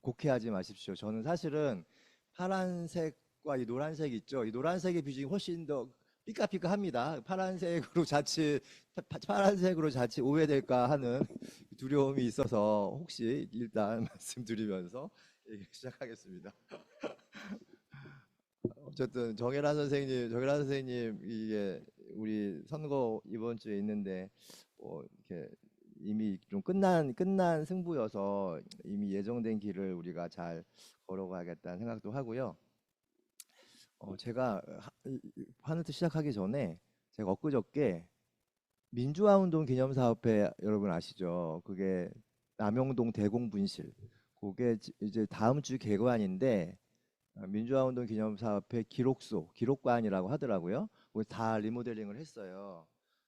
곡해하지 마십시오. 저는 사실은 파란색과 이 노란색 있죠. 이 노란색의 비중이 훨씬 더 삐까삐까합니다. 파란색으로 자칫 오해될까 하는 두려움이 있어서 혹시 일단 말씀드리면서 얘기 시작하겠습니다. 어쨌든 정혜란 선생님 이게 우리 선거 이번 주에 있는데 이렇게 이미 좀 끝난 승부여서 이미 예정된 길을 우리가 잘 걸어가겠다는 생각도 하고요. 제가 하늘트 시작하기 전에 제가 엊그저께 민주화운동 기념사업회 여러분 아시죠? 그게 남영동 대공분실 그게 이제 다음 주 개관인데 민주화운동 기념사업회 기록관이라고 하더라고요. 거기 다 리모델링을 했어요.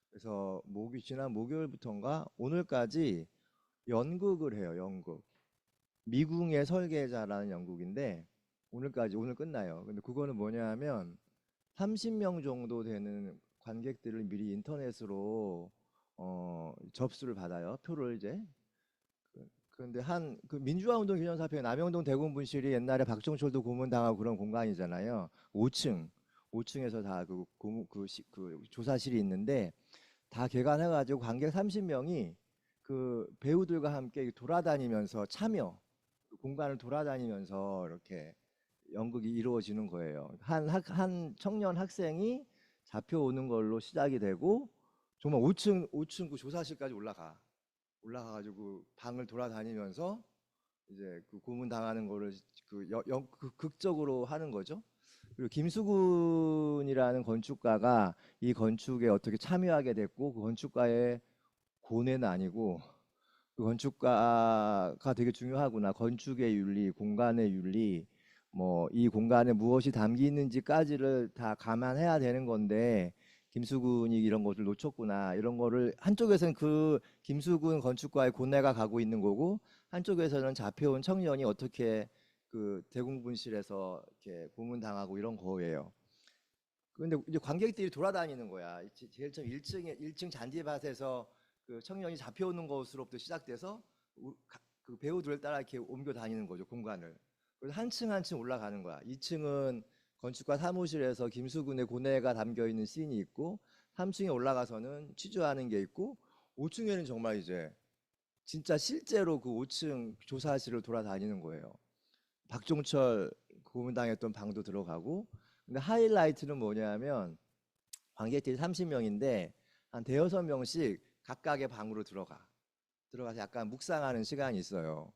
그래서 지난 목요일부터인가 오늘까지 연극을 해요. 연극. 미궁의 설계자라는 연극인데 오늘 끝나요. 근데 그거는 뭐냐 하면 30명 정도 되는 관객들을 미리 인터넷으로 접수를 받아요. 표를 이제. 그런데 그 민주화운동 기념사업회 남영동 대공분실이 옛날에 박정철도 고문당하고 그런 공간이잖아요. 5층에서 다 그 조사실이 있는데 다 개관해가지고 관객 30명이 그 배우들과 함께 돌아다니면서 그 공간을 돌아다니면서 이렇게 연극이 이루어지는 거예요. 한 청년 학생이 잡혀오는 걸로 시작이 되고 정말 5층 그 조사실까지 올라가가지고 방을 돌아다니면서 이제 그 고문 당하는 거를 극적으로 하는 거죠. 그리고 김수근이라는 건축가가 이 건축에 어떻게 참여하게 됐고 그 건축가의 고뇌는 아니고 그 건축가가 되게 중요하구나. 건축의 윤리, 공간의 윤리, 뭐 이 공간에 무엇이 담기 있는지까지를 다 감안해야 되는 건데 김수근이 이런 것을 놓쳤구나. 이런 거를 한쪽에서는 그 김수근 건축가의 고뇌가 가고 있는 거고 한쪽에서는 잡혀온 청년이 어떻게 그 대공분실에서 이렇게 고문당하고 이런 거예요. 그런데 이제 관객들이 돌아다니는 거야. 제일 처음 1층 잔디밭에서 그 청년이 잡혀오는 것으로부터 시작돼서 그 배우들을 따라 이렇게 옮겨 다니는 거죠, 공간을. 그래서 한 층 한 층 올라가는 거야. 2층은 건축가 사무실에서 김수근의 고뇌가 담겨 있는 씬이 있고 3층에 올라가서는 취조하는 게 있고 5층에는 정말 이제 진짜 실제로 그 5층 조사실을 돌아다니는 거예요. 박종철 고문당했던 방도 들어가고 근데 하이라이트는 뭐냐면 관객들이 30명인데 한 대여섯 명씩 각각의 방으로 들어가서 약간 묵상하는 시간이 있어요.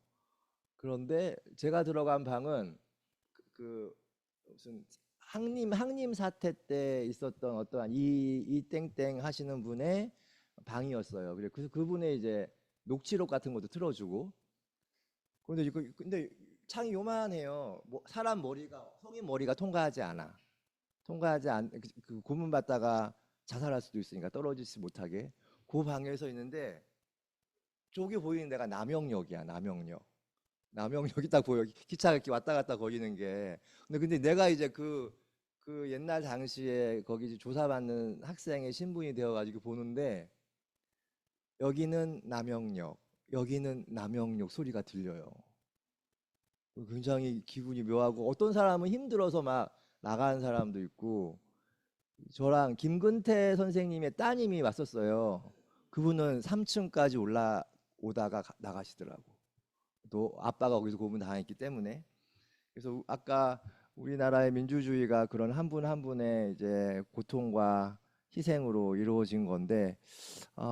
그런데 제가 들어간 방은 무슨 항림 사태 때 있었던 어떠한 이 땡땡 하시는 분의 방이었어요. 그래서 그분의 이제 녹취록 같은 것도 틀어주고 근데 창이 요만해요. 사람 머리가 성인 머리가 통과하지 않 그 고문 받다가 자살할 수도 있으니까 떨어지지 못하게 그 방에서 있는데 저기 보이는 데가 남영역이야. 남영역이 딱 보여. 기차가 이렇게 왔다 갔다 거리는 게. 근데 내가 이제 그 옛날 당시에 거기 조사받는 학생의 신분이 되어가지고 보는데 여기는 남영역 소리가 들려요. 굉장히 기분이 묘하고 어떤 사람은 힘들어서 막 나가는 사람도 있고 저랑 김근태 선생님의 따님이 왔었어요. 그분은 3층까지 올라오다가 나가시더라고. 또 아빠가 거기서 고문 당했기 때문에. 그래서 아까 우리나라의 민주주의가 그런 한 분 한 분의 이제 고통과 희생으로 이루어진 건데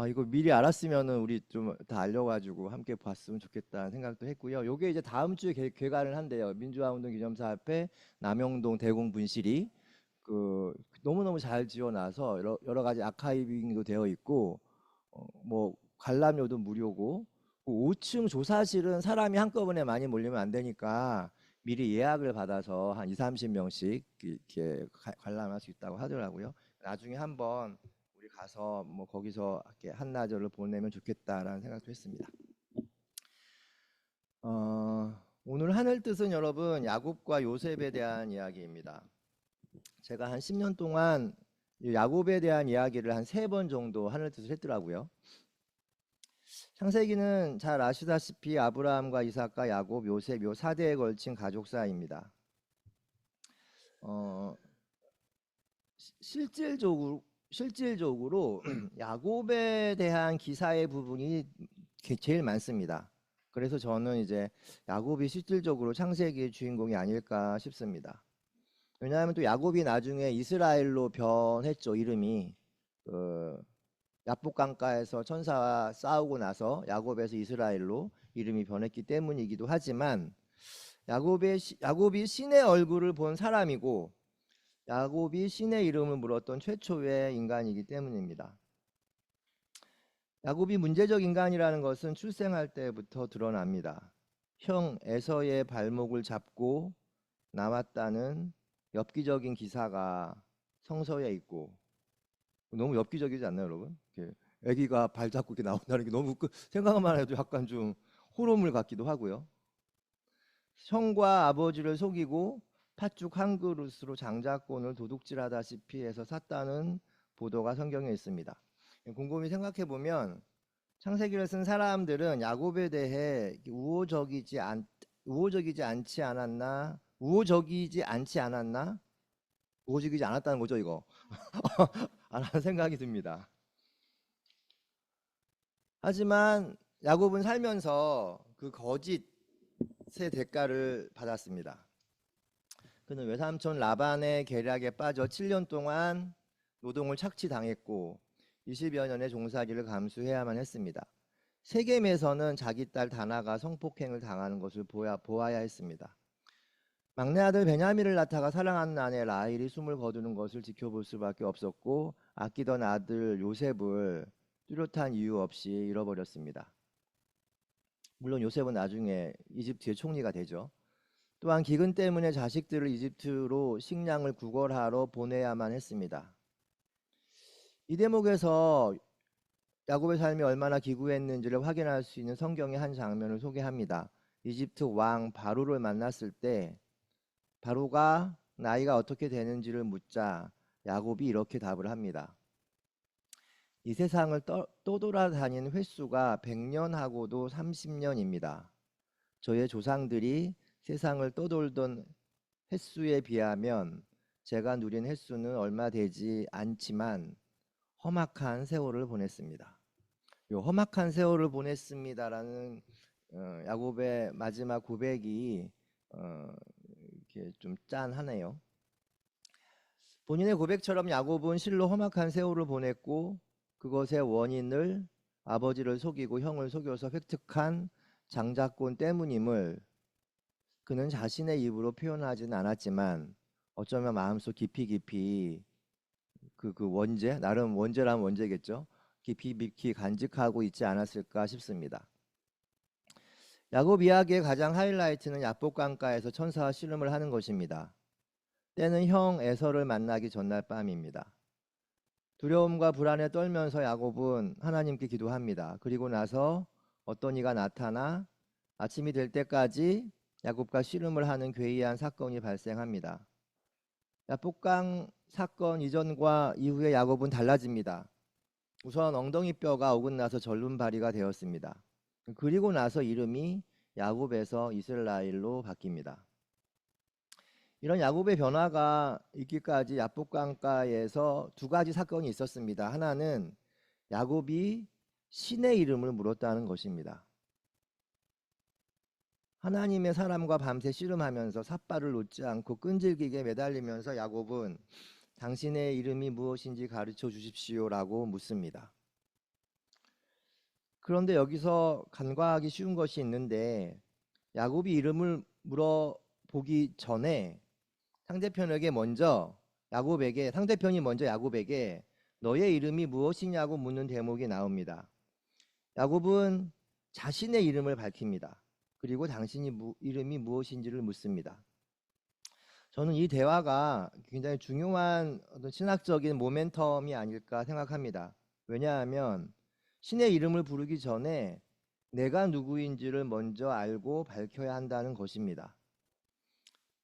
이거 미리 알았으면은 우리 좀 다 알려가지고 함께 봤으면 좋겠다는 생각도 했고요. 요게 이제 다음 주에 개관을 한대요. 민주화운동 기념사업회 남영동 대공분실이 너무너무 잘 지어놔서 여러 가지 아카이빙도 되어 있고 뭐 관람료도 무료고 5층 조사실은 사람이 한꺼번에 많이 몰리면 안 되니까 미리 예약을 받아서 한 2, 30명씩 이렇게 관람할 수 있다고 하더라고요. 나중에 한번 우리 가서 뭐 거기서 이렇게 한나절을 보내면 좋겠다라는 생각도 했습니다. 오늘 하늘 뜻은 여러분 야곱과 요셉에 대한 이야기입니다. 제가 한 10년 동안 야곱에 대한 이야기를 한 3번 정도 하늘 뜻을 했더라고요. 창세기는 잘 아시다시피 아브라함과 이삭과 야곱, 요셉 요 4대에 걸친 가족사입니다. 어, 실질적으로 야곱에 대한 기사의 부분이 제일 많습니다. 그래서 저는 이제 야곱이 실질적으로 창세기의 주인공이 아닐까 싶습니다. 왜냐하면 또 야곱이 나중에 이스라엘로 변했죠. 이름이 야복강가에서 천사와 싸우고 나서 야곱에서 이스라엘로 이름이 변했기 때문이기도 하지만 야곱이 신의 얼굴을 본 사람이고 야곱이 신의 이름을 물었던 최초의 인간이기 때문입니다. 야곱이 문제적 인간이라는 것은 출생할 때부터 드러납니다. 형 에서의 발목을 잡고 나왔다는 엽기적인 기사가 성서에 있고, 너무 엽기적이지 않나요, 여러분? 이렇게 아기가 발 잡고 이렇게 나온다는 게 너무 생각만 해도 약간 좀 호러물 같기도 하고요. 형과 아버지를 속이고 팥죽 한 그릇으로 장자권을 도둑질하다시피 해서 샀다는 보도가 성경에 있습니다. 곰곰이 생각해 보면 창세기를 쓴 사람들은 야곱에 대해 우호적이지 않지 않았나? 우호적이지 않았다는 거죠, 이거. 라는 생각이 듭니다. 하지만 야곱은 살면서 그 거짓의 대가를 받았습니다. 그는 외삼촌 라반의 계략에 빠져 7년 동안 노동을 착취당했고 20여 년의 종살이를 감수해야만 했습니다. 세겜에서는 자기 딸 다나가 성폭행을 당하는 것을 보아야 했습니다. 막내 아들 베냐민을 낳다가 사랑하는 아내 라헬이 숨을 거두는 것을 지켜볼 수밖에 없었고 아끼던 아들 요셉을 뚜렷한 이유 없이 잃어버렸습니다. 물론 요셉은 나중에 이집트의 총리가 되죠. 또한 기근 때문에 자식들을 이집트로 식량을 구걸하러 보내야만 했습니다. 이 대목에서 야곱의 삶이 얼마나 기구했는지를 확인할 수 있는 성경의 한 장면을 소개합니다. 이집트 왕 바로를 만났을 때 바로가 나이가 어떻게 되는지를 묻자 야곱이 이렇게 답을 합니다. 이 세상을 떠돌아다닌 횟수가 100년하고도 30년입니다. 저의 조상들이 세상을 떠돌던 횟수에 비하면 제가 누린 횟수는 얼마 되지 않지만 험악한 세월을 보냈습니다. 요 험악한 세월을 보냈습니다라는 야곱의 마지막 고백이 이렇게 좀 짠하네요. 본인의 고백처럼 야곱은 실로 험악한 세월을 보냈고 그것의 원인을 아버지를 속이고 형을 속여서 획득한 장자권 때문임을 그는 자신의 입으로 표현하지는 않았지만 어쩌면 마음속 깊이 그 원죄, 나름 원죄라면 원죄겠죠. 깊이 간직하고 있지 않았을까 싶습니다. 야곱 이야기의 가장 하이라이트는 야복강가에서 천사와 씨름을 하는 것입니다. 때는 형 에서를 만나기 전날 밤입니다. 두려움과 불안에 떨면서 야곱은 하나님께 기도합니다. 그리고 나서 어떤 이가 나타나 아침이 될 때까지 야곱과 씨름을 하는 괴이한 사건이 발생합니다. 야복강 사건 이전과 이후에 야곱은 달라집니다. 우선 엉덩이 뼈가 어긋나서 절름발이가 되었습니다. 그리고 나서 이름이 야곱에서 이스라엘로 바뀝니다. 이런 야곱의 변화가 있기까지 야복강가에서 두 가지 사건이 있었습니다. 하나는 야곱이 신의 이름을 물었다는 것입니다. 하나님의 사람과 밤새 씨름하면서 삿발을 놓지 않고 끈질기게 매달리면서 야곱은 당신의 이름이 무엇인지 가르쳐 주십시오라고 묻습니다. 그런데 여기서 간과하기 쉬운 것이 있는데 야곱이 이름을 물어보기 전에 상대편이 먼저 야곱에게 너의 이름이 무엇이냐고 묻는 대목이 나옵니다. 야곱은 자신의 이름을 밝힙니다. 그리고 이름이 무엇인지를 묻습니다. 저는 이 대화가 굉장히 중요한 어떤 신학적인 모멘텀이 아닐까 생각합니다. 왜냐하면 신의 이름을 부르기 전에 내가 누구인지를 먼저 알고 밝혀야 한다는 것입니다.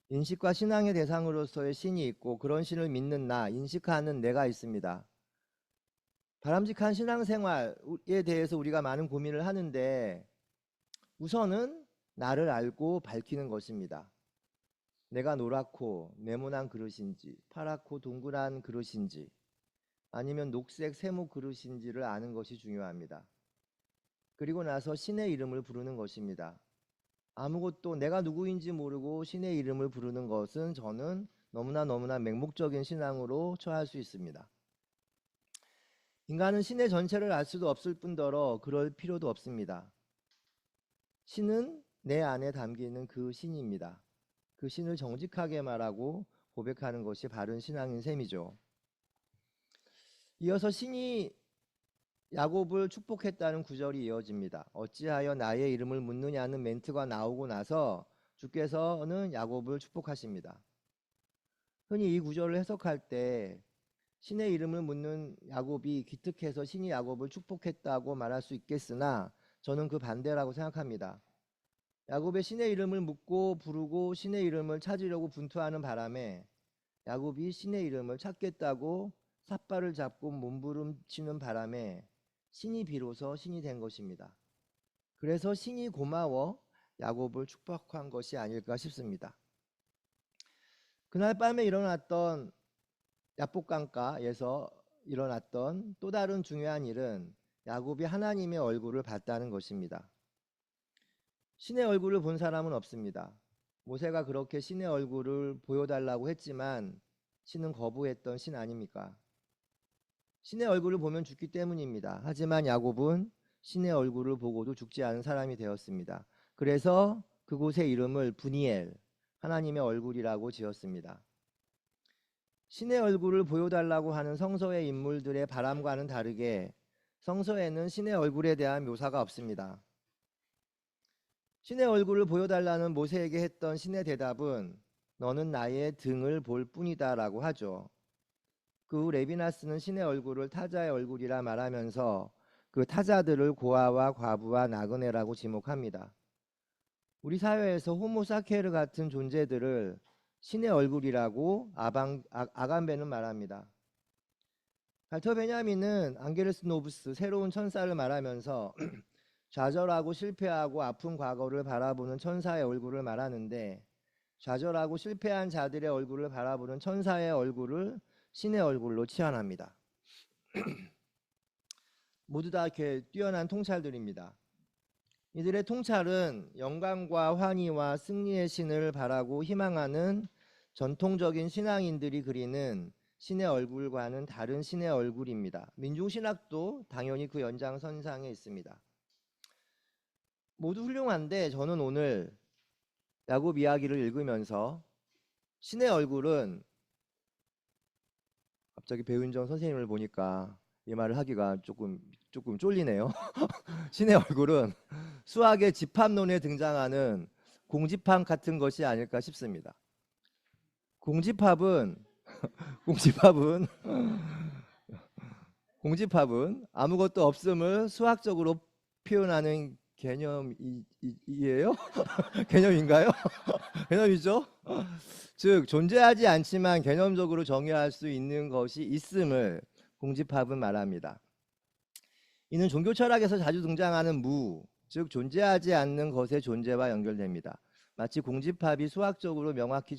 인식과 신앙의 대상으로서의 신이 있고 그런 신을 믿는 인식하는 내가 있습니다. 바람직한 신앙생활에 대해서 우리가 많은 고민을 하는데 우선은 나를 알고 밝히는 것입니다. 내가 노랗고 네모난 그릇인지 파랗고 동그란 그릇인지 아니면 녹색 세모 그릇인지를 아는 것이 중요합니다. 그리고 나서 신의 이름을 부르는 것입니다. 아무것도 내가 누구인지 모르고 신의 이름을 부르는 것은 저는 너무나 맹목적인 신앙으로 처할 수 있습니다. 인간은 신의 전체를 알 수도 없을 뿐더러 그럴 필요도 없습니다. 신은 내 안에 담기는 그 신입니다. 그 신을 정직하게 말하고 고백하는 것이 바른 신앙인 셈이죠. 이어서 신이 야곱을 축복했다는 구절이 이어집니다. 어찌하여 나의 이름을 묻느냐는 멘트가 나오고 나서 주께서는 야곱을 축복하십니다. 흔히 이 구절을 해석할 때 신의 이름을 묻는 야곱이 기특해서 신이 야곱을 축복했다고 말할 수 있겠으나 저는 그 반대라고 생각합니다. 야곱의 신의 이름을 묻고 부르고 신의 이름을 찾으려고 분투하는 바람에 야곱이 신의 이름을 찾겠다고 삿발을 잡고 몸부림치는 바람에 신이 비로소 신이 된 것입니다. 그래서 신이 고마워 야곱을 축복한 것이 아닐까 싶습니다. 그날 밤에 일어났던 야복강가에서 일어났던 또 다른 중요한 일은 야곱이 하나님의 얼굴을 봤다는 것입니다. 신의 얼굴을 본 사람은 없습니다. 모세가 그렇게 신의 얼굴을 보여달라고 했지만 신은 거부했던 신 아닙니까? 신의 얼굴을 보면 죽기 때문입니다. 하지만 야곱은 신의 얼굴을 보고도 죽지 않은 사람이 되었습니다. 그래서 그곳의 이름을 브니엘, 하나님의 얼굴이라고 지었습니다. 신의 얼굴을 보여달라고 하는 성서의 인물들의 바람과는 다르게 성서에는 신의 얼굴에 대한 묘사가 없습니다. 신의 얼굴을 보여달라는 모세에게 했던 신의 대답은 너는 나의 등을 볼 뿐이다 라고 하죠. 그 후 레비나스는 신의 얼굴을 타자의 얼굴이라 말하면서 그 타자들을 고아와 과부와 나그네라고 지목합니다. 우리 사회에서 호모사케르 같은 존재들을 신의 얼굴이라고 아간베는 말합니다. 발터 베냐민은 앙게르스 노브스 새로운 천사를 말하면서 좌절하고 실패하고 아픈 과거를 바라보는 천사의 얼굴을 말하는데 좌절하고 실패한 자들의 얼굴을 바라보는 천사의 얼굴을 신의 얼굴로 치환합니다. 모두 다 이렇게 뛰어난 통찰들입니다. 이들의 통찰은 영광과 환희와 승리의 신을 바라고 희망하는 전통적인 신앙인들이 그리는 신의 얼굴과는 다른 신의 얼굴입니다. 민중신학도 당연히 그 연장선상에 있습니다. 모두 훌륭한데 저는 오늘 야곱 이야기를 읽으면서 신의 얼굴은 갑자기 배윤정 선생님을 보니까 이 말을 하기가 조금 쫄리네요. 신의 얼굴은 수학의 집합론에 등장하는 공집합 같은 것이 아닐까 싶습니다. 공집합은 공집합은 아무것도 없음을 수학적으로 표현하는 개념이에요? 개념인가요? 개념이죠? 즉 존재하지 않지만 개념적으로 정의할 수 있는 것이 있음을 공집합은 말합니다. 이는 종교 철학에서 자주 등장하는 무, 즉 존재하지 않는 것의 존재와 연결됩니다. 마치 공집합이 수학적으로 명확히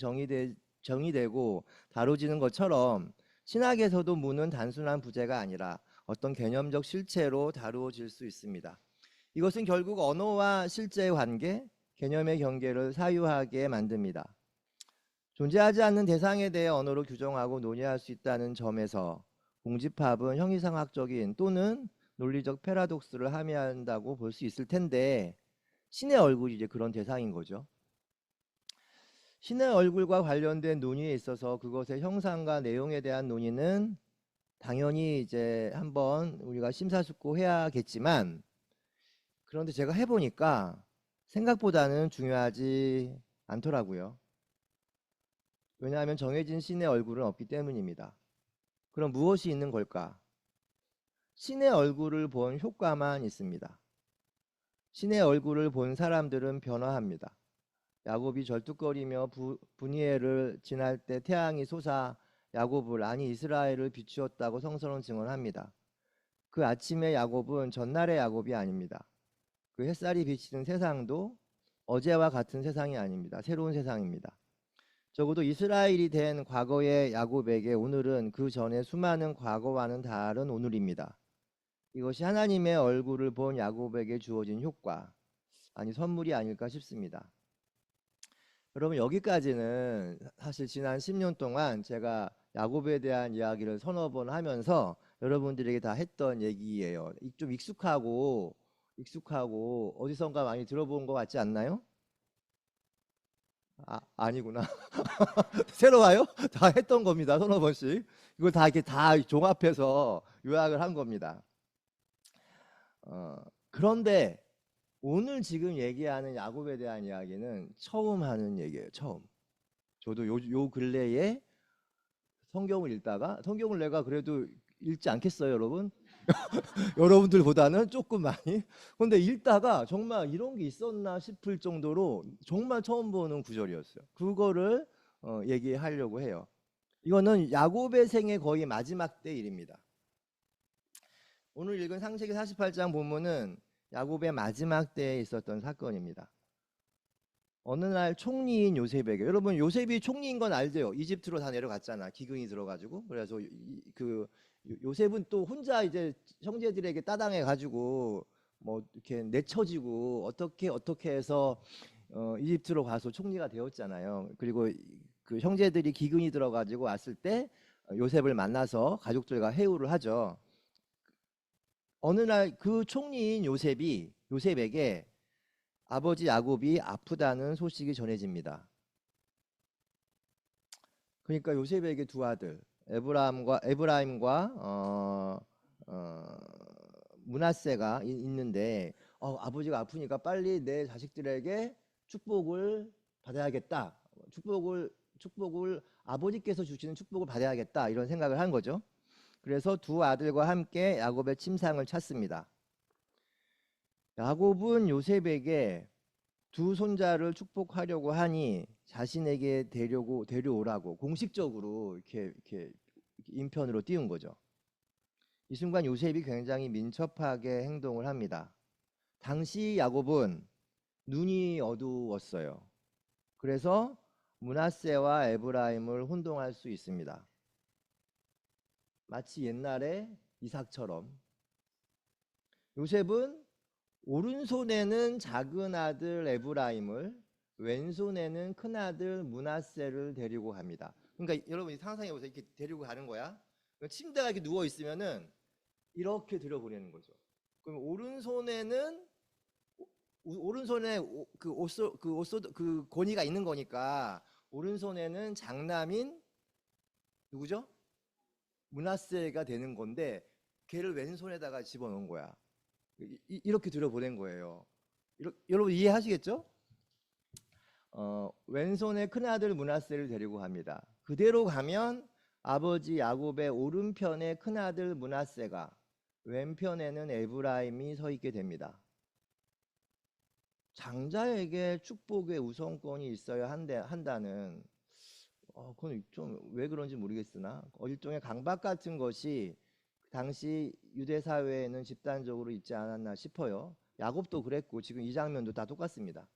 정의되고 다뤄지는 것처럼 신학에서도 무는 단순한 부재가 아니라 어떤 개념적 실체로 다루어질 수 있습니다. 이것은 결국 언어와 실제의 관계, 개념의 경계를 사유하게 만듭니다. 존재하지 않는 대상에 대해 언어로 규정하고 논의할 수 있다는 점에서 공집합은 형이상학적인 또는 논리적 패러독스를 함의한다고 볼 수 있을 텐데 신의 얼굴이 이제 그런 대상인 거죠. 신의 얼굴과 관련된 논의에 있어서 그것의 형상과 내용에 대한 논의는 당연히 이제 한번 우리가 심사숙고해야겠지만 그런데 제가 해보니까 생각보다는 중요하지 않더라고요. 왜냐하면 정해진 신의 얼굴은 없기 때문입니다. 그럼 무엇이 있는 걸까? 신의 얼굴을 본 효과만 있습니다. 신의 얼굴을 본 사람들은 변화합니다. 야곱이 절뚝거리며 브니엘을 지날 때 태양이 솟아 야곱을 아니 이스라엘을 비추었다고 성서는 증언합니다. 그 아침의 야곱은 전날의 야곱이 아닙니다. 그 햇살이 비치는 세상도 어제와 같은 세상이 아닙니다. 새로운 세상입니다. 적어도 이스라엘이 된 과거의 야곱에게 오늘은 그 전에 수많은 과거와는 다른 오늘입니다. 이것이 하나님의 얼굴을 본 야곱에게 주어진 효과, 아니 선물이 아닐까 싶습니다. 여러분, 여기까지는 사실 지난 10년 동안 제가 야곱에 대한 이야기를 서너 번 하면서 여러분들에게 다 했던 얘기예요. 좀 익숙하고 어디선가 많이 들어본 것 같지 않나요? 아니구나. 새로 와요? 다 했던 겁니다. 서너 번씩. 이걸 다 이렇게 다 종합해서 요약을 한 겁니다. 그런데 오늘 지금 얘기하는 야곱에 대한 이야기는 처음 하는 얘기예요. 처음. 저도 요 근래에 성경을 읽다가, 성경을 내가 그래도 읽지 않겠어요, 여러분? 여러분들보다는 조금 많이. 근데 읽다가 정말 이런 게 있었나 싶을 정도로 정말 처음 보는 구절이었어요. 그거를 얘기하려고 해요. 이거는 야곱의 생애 거의 마지막 때 일입니다. 오늘 읽은 창세기 48장 본문은 야곱의 마지막 때에 있었던 사건입니다. 어느 날 총리인 요셉에게, 여러분 요셉이 총리인 건 알죠? 이집트로 다 내려갔잖아. 기근이 들어가지고. 그래서 그 요셉은 또 혼자 이제 형제들에게 따당해 가지고 뭐 이렇게 내쳐지고 어떻게 해서 이집트로 가서 총리가 되었잖아요. 그리고 그 형제들이 기근이 들어가지고 왔을 때 요셉을 만나서 가족들과 회유를 하죠. 어느 날 그 총리인 요셉에게 아버지 야곱이 아프다는 소식이 전해집니다. 그러니까 요셉에게 두 아들 에브라임과 므낫세가 있는데 아버지가 아프니까 빨리 내 자식들에게 축복을 받아야겠다. 축복을 아버지께서 주시는 축복을 받아야겠다. 이런 생각을 한 거죠. 그래서 두 아들과 함께 야곱의 침상을 찾습니다. 야곱은 요셉에게 두 손자를 축복하려고 하니 자신에게 데려오라고 공식적으로 이렇게 인편으로 띄운 거죠. 이 순간 요셉이 굉장히 민첩하게 행동을 합니다. 당시 야곱은 눈이 어두웠어요. 그래서 므낫세와 에브라임을 혼동할 수 있습니다. 마치 옛날에 이삭처럼. 요셉은 오른손에는 작은 아들 에브라임을, 왼손에는 큰 아들 므낫세를 데리고 갑니다. 그러니까 여러분이 상상해 보세요. 이렇게 데리고 가는 거야. 침대가 이렇게 누워 있으면은 이렇게 들여보내는 거죠. 그럼 오른손에 그 권위가 있는 거니까 오른손에는 장남인 누구죠? 므낫세가 되는 건데 걔를 왼손에다가 집어넣은 거야. 이렇게 들여보낸 거예요. 여러분 이해하시겠죠? 왼손에 큰아들 므낫세를 데리고 갑니다. 그대로 가면 아버지 야곱의 오른편에 큰아들 므낫세가, 왼편에는 에브라임이 서 있게 됩니다. 장자에게 축복의 우선권이 있어야 한다는, 그건 좀 왜 그런지 모르겠으나 일종의 강박 같은 것이 당시 유대 사회에는 집단적으로 있지 않았나 싶어요. 야곱도 그랬고 지금 이 장면도 다 똑같습니다.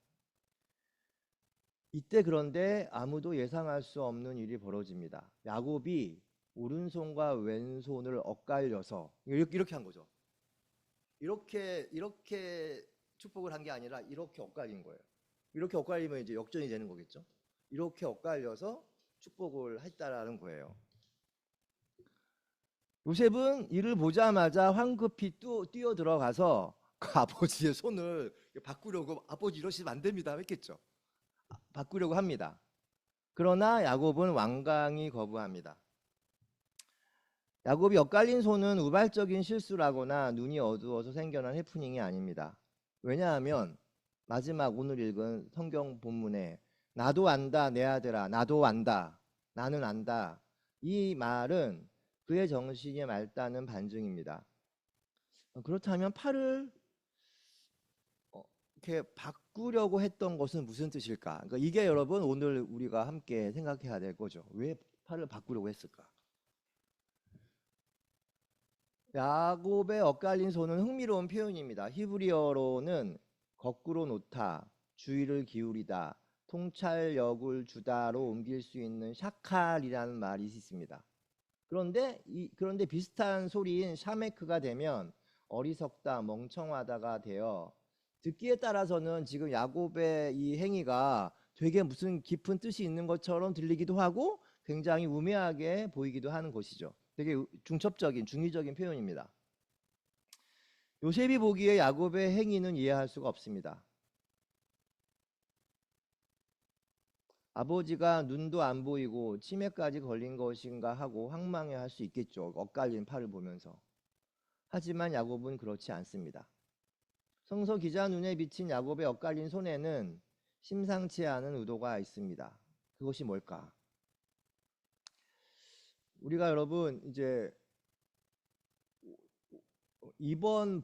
이때 그런데 아무도 예상할 수 없는 일이 벌어집니다. 야곱이 오른손과 왼손을 엇갈려서 이렇게 한 거죠. 이렇게 축복을 한 게 아니라 이렇게 엇갈린 거예요. 이렇게 엇갈리면 이제 역전이 되는 거겠죠. 이렇게 엇갈려서 축복을 했다라는 거예요. 요셉은 이를 보자마자 황급히 뛰어 들어가서 그 아버지의 손을 바꾸려고, 아버지 이러시면 안 됩니다 했겠죠. 바꾸려고 합니다. 그러나 야곱은 완강히 거부합니다. 야곱이 엇갈린 손은 우발적인 실수라거나 눈이 어두워서 생겨난 해프닝이 아닙니다. 왜냐하면 마지막 오늘 읽은 성경 본문에 나도 안다 내 아들아, 나도 안다, 나는 안다, 이 말은 그의 정신이 맑다는 반증입니다. 그렇다면 팔을 이렇게 바꾸려고 했던 것은 무슨 뜻일까? 그러니까 이게 여러분 오늘 우리가 함께 생각해야 될 거죠. 왜 팔을 바꾸려고 했을까? 야곱의 엇갈린 손은 흥미로운 표현입니다. 히브리어로는 거꾸로 놓다, 주의를 기울이다, 통찰력을 주다로 옮길 수 있는 샤칼이라는 말이 있습니다. 그런데 비슷한 소리인 샤메크가 되면 어리석다, 멍청하다가 되어 듣기에 따라서는 지금 야곱의 이 행위가 되게 무슨 깊은 뜻이 있는 것처럼 들리기도 하고 굉장히 우매하게 보이기도 하는 것이죠. 되게 중첩적인, 중의적인 표현입니다. 요셉이 보기에 야곱의 행위는 이해할 수가 없습니다. 아버지가 눈도 안 보이고 치매까지 걸린 것인가 하고 황망해할 수 있겠죠. 엇갈린 팔을 보면서. 하지만 야곱은 그렇지 않습니다. 성서 기자 눈에 비친 야곱의 엇갈린 손에는 심상치 않은 의도가 있습니다. 그것이 뭘까? 우리가 여러분 이제 이번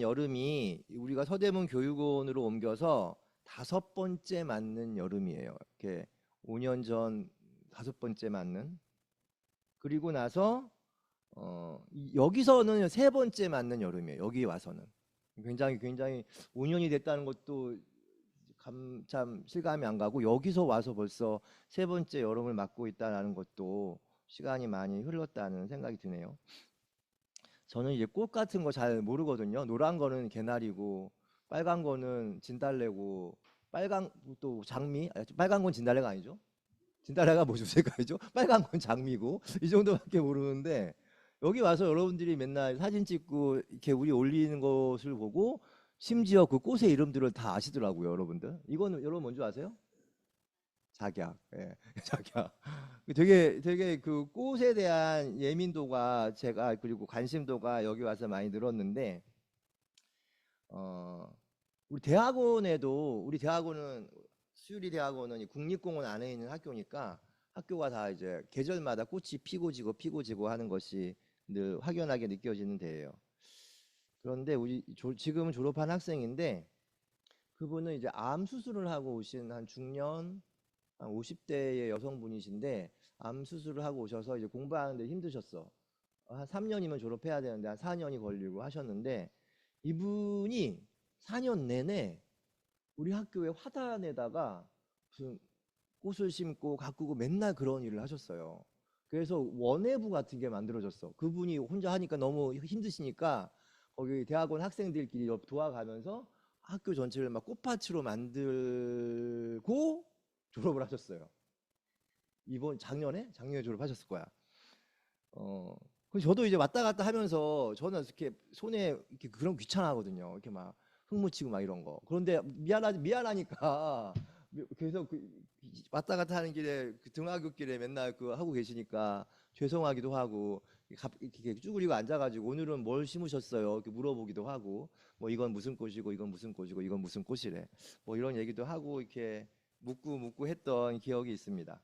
여름이 우리가 서대문 교육원으로 옮겨서 5번째 맞는 여름이에요. 이렇게 5년 전 5번째 맞는. 그리고 나서 여기서는 3번째 맞는 여름이에요. 여기 와서는 굉장히 5년이 됐다는 것도 참 실감이 안 가고 여기서 와서 벌써 3번째 여름을 맞고 있다는 것도 시간이 많이 흘렀다는 생각이 드네요. 저는 이제 꽃 같은 거 잘 모르거든요. 노란 거는 개나리고 빨간 거는 진달래고 빨간 또 장미, 빨간 건 진달래가 아니죠. 진달래가 뭐죠? 색깔이죠? 빨간 건 장미고 이 정도밖에 모르는데 여기 와서 여러분들이 맨날 사진 찍고 이렇게 우리 올리는 것을 보고 심지어 그 꽃의 이름들을 다 아시더라고요, 여러분들. 이거는 여러분 뭔지 아세요? 작약. 예. 작약. 되게 그 꽃에 대한 예민도가 제가 그리고 관심도가 여기 와서 많이 늘었는데 우리 대학원은 수유리 대학원은 이 국립공원 안에 있는 학교니까 학교가 다 이제 계절마다 꽃이 피고 지고 하는 것이 늘 확연하게 느껴지는 데예요. 그런데 지금 졸업한 학생인데 그분은 이제 암 수술을 하고 오신 한 중년 한 50대의 여성분이신데 암 수술을 하고 오셔서 이제 공부하는데 힘드셨어. 한 3년이면 졸업해야 되는데 한 4년이 걸리고 하셨는데 이분이 4년 내내 우리 학교의 화단에다가 무슨 꽃을 심고 가꾸고 맨날 그런 일을 하셨어요. 그래서 원예부 같은 게 만들어졌어. 그분이 혼자 하니까 너무 힘드시니까 거기 대학원 학생들끼리 도와가면서 학교 전체를 막 꽃밭으로 만들고 졸업을 하셨어요. 작년에 졸업하셨을 거야. 그래서 저도 이제 왔다 갔다 하면서 저는 이렇게 손에 이렇게 그런 귀찮아하거든요. 이렇게 막 흙 묻히고 막 이런 거. 그런데 미안하니까 계속 왔다 갔다 하는 길에 그 등하굣길에 맨날 그 하고 계시니까 죄송하기도 하고 이렇게 쭈그리고 앉아가지고 오늘은 뭘 심으셨어요? 이렇게 물어보기도 하고 뭐 이건 무슨 꽃이고 이건 무슨 꽃이고 이건 무슨 꽃이래. 뭐 이런 얘기도 하고 이렇게 묻고 했던 기억이 있습니다.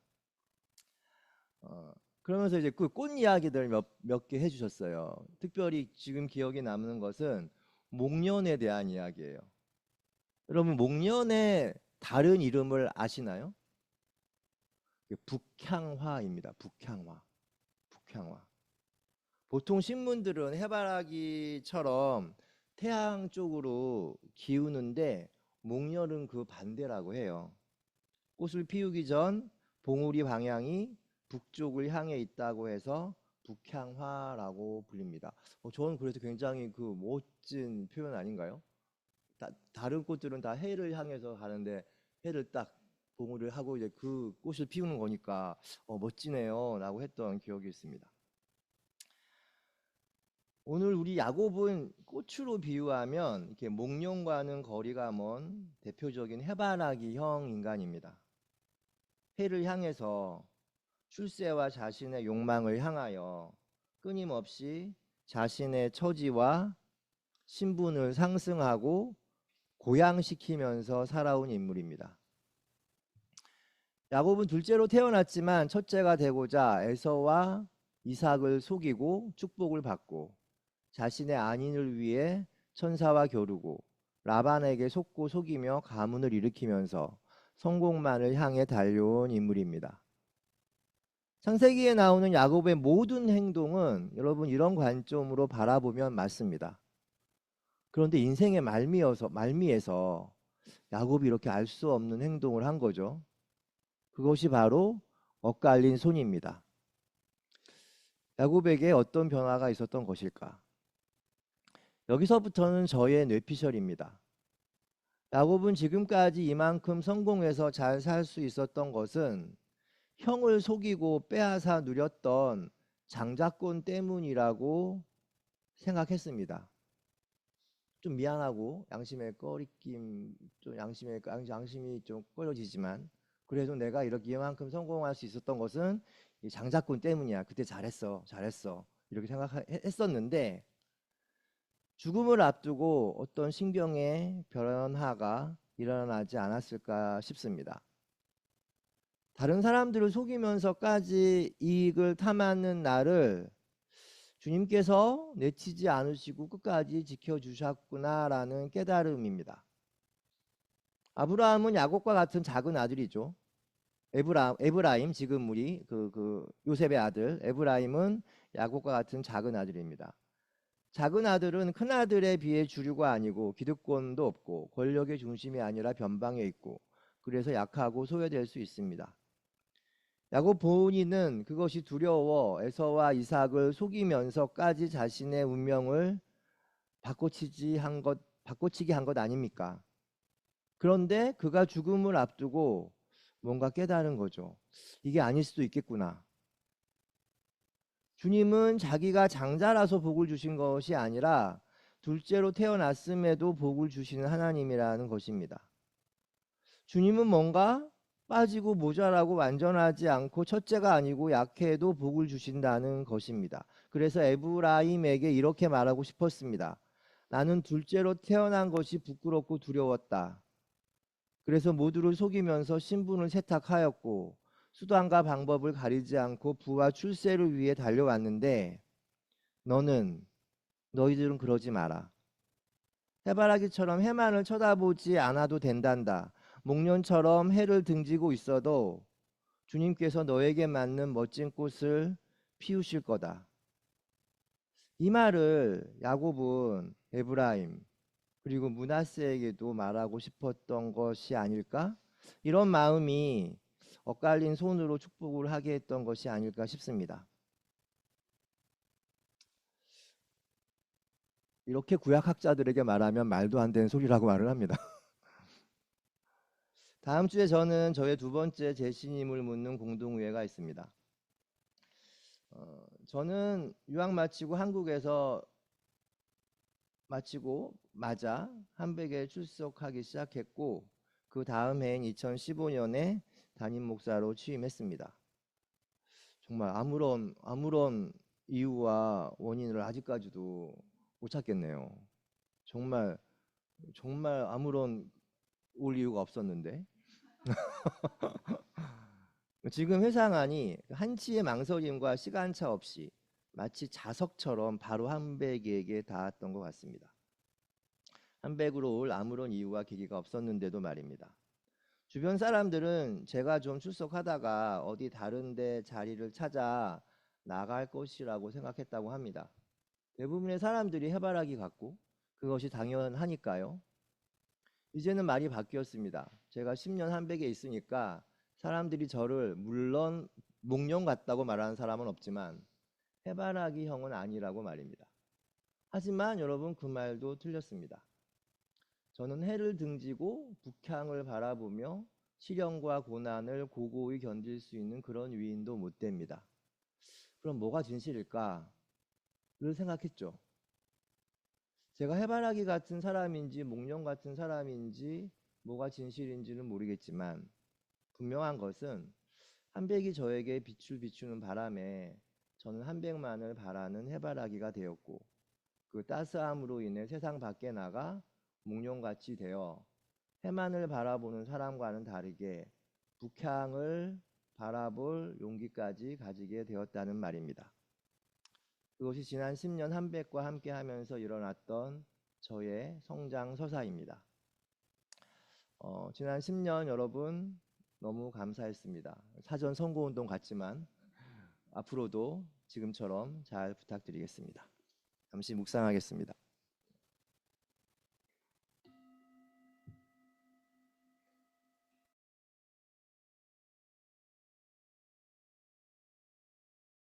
그러면서 이제 그 꽃 이야기들 몇 개 해주셨어요. 특별히 지금 기억에 남는 것은 목련에 대한 이야기예요. 여러분 목련의 다른 이름을 아시나요? 북향화입니다. 북향화. 보통 신문들은 해바라기처럼 태양 쪽으로 기우는데 목련은 그 반대라고 해요. 꽃을 피우기 전 봉우리 방향이 북쪽을 향해 있다고 해서 북향화라고 불립니다. 저는 그래서 굉장히 그 멋진 표현 아닌가요? 다른 꽃들은 다 해를 향해서 가는데 해를 딱 봉우리를 하고 이제 그 꽃을 피우는 거니까 멋지네요 라고 했던 기억이 있습니다. 오늘 우리 야곱은 꽃으로 비유하면 이렇게 목련과는 거리가 먼 대표적인 해바라기형 인간입니다. 해를 향해서 출세와 자신의 욕망을 향하여 끊임없이 자신의 처지와 신분을 상승하고 고양시키면서 살아온 인물입니다. 야곱은 둘째로 태어났지만 첫째가 되고자 에서와 이삭을 속이고 축복을 받고 자신의 안인을 위해 천사와 겨루고 라반에게 속고 속이며 가문을 일으키면서 성공만을 향해 달려온 인물입니다. 창세기에 나오는 야곱의 모든 행동은 여러분 이런 관점으로 바라보면 맞습니다. 그런데 인생의 말미에서 야곱이 이렇게 알 수 없는 행동을 한 거죠. 그것이 바로 엇갈린 손입니다. 야곱에게 어떤 변화가 있었던 것일까? 여기서부터는 저의 뇌피셜입니다. 야곱은 지금까지 이만큼 성공해서 잘 살 수 있었던 것은 형을 속이고 빼앗아 누렸던 장자권 때문이라고 생각했습니다. 좀 미안하고 양심의 꺼리낌, 좀 양심이 좀 꺼려지지만 그래도 내가 이렇게 이만큼 성공할 수 있었던 것은 이 장자권 때문이야. 그때 잘했어, 이렇게 생각했었는데 죽음을 앞두고 어떤 신경의 변화가 일어나지 않았을까 싶습니다. 다른 사람들을 속이면서까지 이익을 탐하는 나를 주님께서 내치지 않으시고 끝까지 지켜주셨구나라는 깨달음입니다. 아브라함은 야곱과 같은 작은 아들이죠. 에브라임, 지금 우리 요셉의 아들 에브라임은 야곱과 같은 작은 아들입니다. 작은 아들은 큰 아들에 비해 주류가 아니고 기득권도 없고 권력의 중심이 아니라 변방에 있고 그래서 약하고 소외될 수 있습니다. 야곱 본인은 그것이 두려워 에서와 이삭을 속이면서까지 자신의 운명을 바꿔치기 한 것 아닙니까? 그런데 그가 죽음을 앞두고 뭔가 깨달은 거죠. 이게 아닐 수도 있겠구나. 주님은 자기가 장자라서 복을 주신 것이 아니라 둘째로 태어났음에도 복을 주시는 하나님이라는 것입니다. 주님은 뭔가 빠지고 모자라고 완전하지 않고 첫째가 아니고 약해도 복을 주신다는 것입니다. 그래서 에브라임에게 이렇게 말하고 싶었습니다. 나는 둘째로 태어난 것이 부끄럽고 두려웠다. 그래서 모두를 속이면서 신분을 세탁하였고 수단과 방법을 가리지 않고 부와 출세를 위해 달려왔는데 너희들은 그러지 마라. 해바라기처럼 해만을 쳐다보지 않아도 된단다. 목련처럼 해를 등지고 있어도 주님께서 너에게 맞는 멋진 꽃을 피우실 거다. 이 말을 야곱은 에브라임 그리고 므낫세에게도 말하고 싶었던 것이 아닐까? 이런 마음이 엇갈린 손으로 축복을 하게 했던 것이 아닐까 싶습니다. 이렇게 구약학자들에게 말하면 말도 안 되는 소리라고 말을 합니다. 다음 주에 저는 저의 두 번째 재신임을 묻는 공동의회가 있습니다. 저는 유학 마치고 한국에서 마자 한백에 출석하기 시작했고 그 다음 해인 2015년에 담임 목사로 취임했습니다. 정말 아무런 이유와 원인을 아직까지도 못 찾겠네요. 정말 아무런 올 이유가 없었는데 지금 회상하니 한치의 망설임과 시간차 없이 마치 자석처럼 바로 한백에게 닿았던 것 같습니다. 한백으로 올 아무런 이유와 계기가 없었는데도 말입니다. 주변 사람들은 제가 좀 출석하다가 어디 다른 데 자리를 찾아 나갈 것이라고 생각했다고 합니다. 대부분의 사람들이 해바라기 같고 그것이 당연하니까요. 이제는 말이 바뀌었습니다. 제가 10년 한백에 있으니까 사람들이 저를 물론 목련 같다고 말하는 사람은 없지만 해바라기 형은 아니라고 말입니다. 하지만 여러분 그 말도 틀렸습니다. 저는 해를 등지고 북향을 바라보며 시련과 고난을 고고히 견딜 수 있는 그런 위인도 못 됩니다. 그럼 뭐가 진실일까를 생각했죠. 제가 해바라기 같은 사람인지 목련 같은 사람인지 뭐가 진실인지는 모르겠지만 분명한 것은 한백이 저에게 빛을 비추는 바람에 저는 한백만을 바라는 해바라기가 되었고 그 따스함으로 인해 세상 밖에 나가 목련같이 되어 해만을 바라보는 사람과는 다르게 북향을 바라볼 용기까지 가지게 되었다는 말입니다. 그것이 지난 10년 한백과 함께 하면서 일어났던 저의 성장 서사입니다. 지난 10년 여러분 너무 감사했습니다. 사전 선거운동 같지만 앞으로도 지금처럼 잘 부탁드리겠습니다. 잠시 묵상하겠습니다.